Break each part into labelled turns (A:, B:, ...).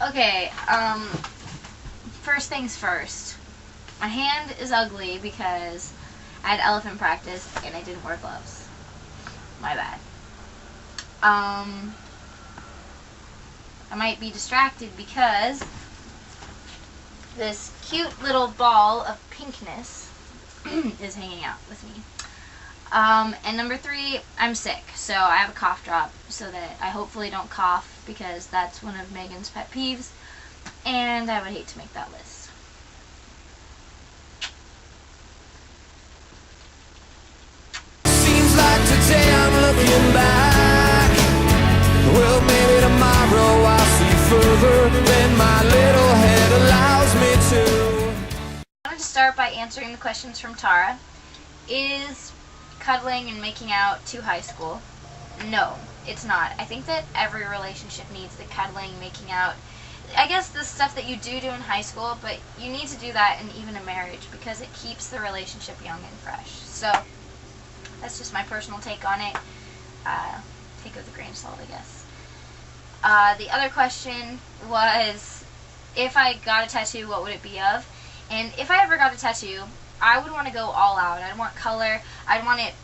A: Okay, first things first. My hand is ugly because I had elephant practice and I didn't wear gloves. My bad. I might be distracted because this cute little ball of pinkness is hanging out with me. And number 3, I'm sick, so I have a cough drop so that I hopefully don't cough, because that's one of Megan's pet peeves, and I would hate to make that list.
B: Seems like today I'm looking back. Well, maybe tomorrow I'll see further than my little head allows me to.
A: I wanted to start by answering the questions from Tara. Is cuddling and making out to high school? No, it's not. I think that every relationship needs the cuddling, making out. I guess the stuff that you do in high school, but you need to do that in even a marriage because it keeps the relationship young and fresh. So that's just my personal take on it. Take it with a grain of salt, I guess. The other question was, if I got a tattoo, what would it be of? And if I ever got a tattoo, I would want to go all out. I'd want color. I'd want it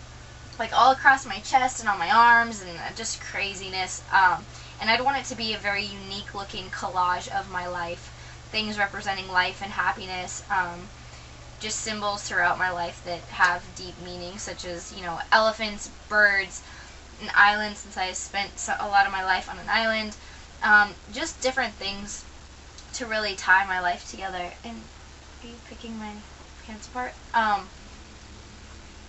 A: like all across my chest and on my arms and just craziness. And I'd want it to be a very unique looking collage of my life. Things representing life and happiness. Just symbols throughout my life that have deep meaning, such as, you know, elephants, birds, an island, since I spent a lot of my life on an island. Just different things to really tie my life together. And are you picking my hands apart?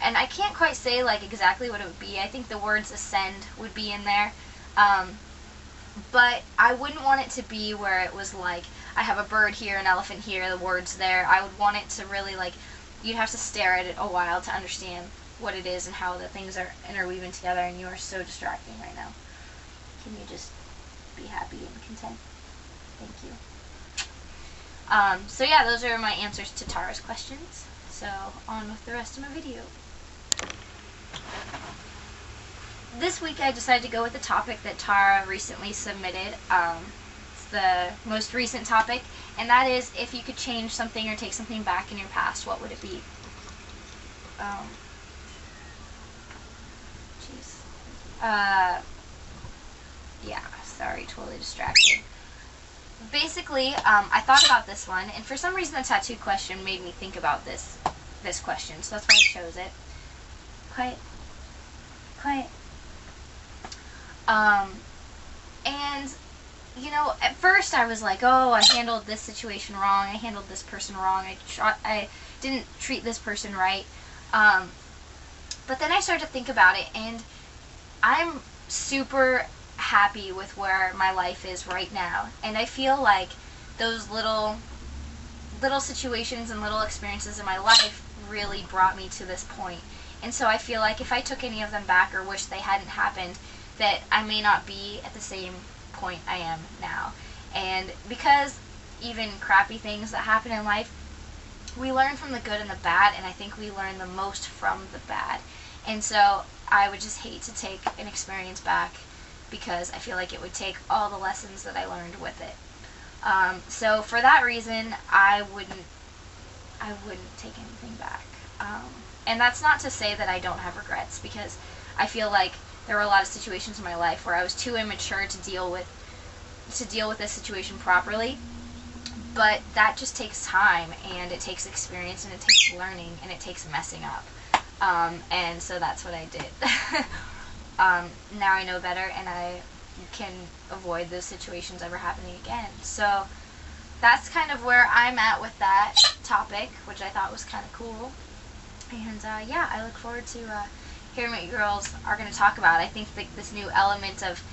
A: And I can't quite say like exactly what it would be. I think the words ascend would be in there. But I wouldn't want it to be where it was like, I have a bird here, an elephant here, the words there. I would want it to really, like, you'd have to stare at it a while to understand what it is and how the things are interweaving together, and you are so distracting right now. Can you just be happy and content? Thank you. So yeah, those are my answers to Tara's questions. So on with the rest of my video. This week I decided to go with the topic that Tara recently submitted. It's the most recent topic, and that is, if you could change something or take something back in your past, what would it be? Yeah, sorry, totally distracted. Basically, I thought about this one, and for some reason the tattoo question made me think about this question, so that's why I chose it. Quiet. Quiet. And, you know, at first I was like, oh, I handled this situation wrong, I handled this person wrong, I didn't treat this person right. But then I started to think about it, and I'm super happy with where my life is right now, and I feel like those little situations and little experiences in my life really brought me to this point. And so I feel like if I took any of them back or wish they hadn't happened, that I may not be at the same point I am now. And because even crappy things that happen in life, we learn from the good and the bad, and I think we learn the most from the bad. And so I would just hate to take an experience back, because I feel like it would take all the lessons that I learned with it. So for that reason, I wouldn't take anything back. And that's not to say that I don't have regrets, because I feel like there were a lot of situations in my life where I was too immature to deal with this situation properly. But that just takes time, and it takes experience, and it takes learning, and it takes messing up. And so that's what I did. Now I know better, and I can avoid those situations ever happening again. So that's kind of where I'm at with that topic, which I thought was kind of cool. And yeah, I look forward to hearing what you girls are going to talk about. I think this new element of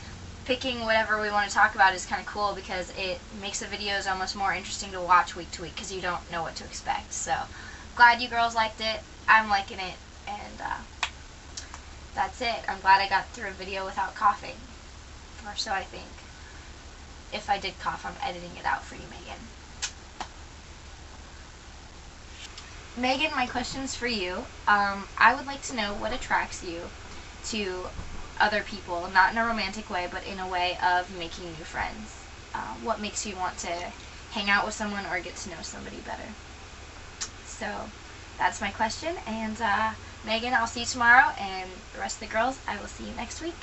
A: picking whatever we want to talk about is kind of cool, because it makes the videos almost more interesting to watch week to week, because you don't know what to expect. So glad you girls liked it. I'm liking it, and that's it. I'm glad I got through a video without coughing, or so I think. If I did cough, I'm editing it out for you, Megan. Megan, my question's for you. I would like to know what attracts you to other people, not in a romantic way, but in a way of making new friends. what makes you want to hang out with someone or get to know somebody better. So that's my question, and Megan, I'll see you tomorrow, and the rest of the girls, I will see you next week.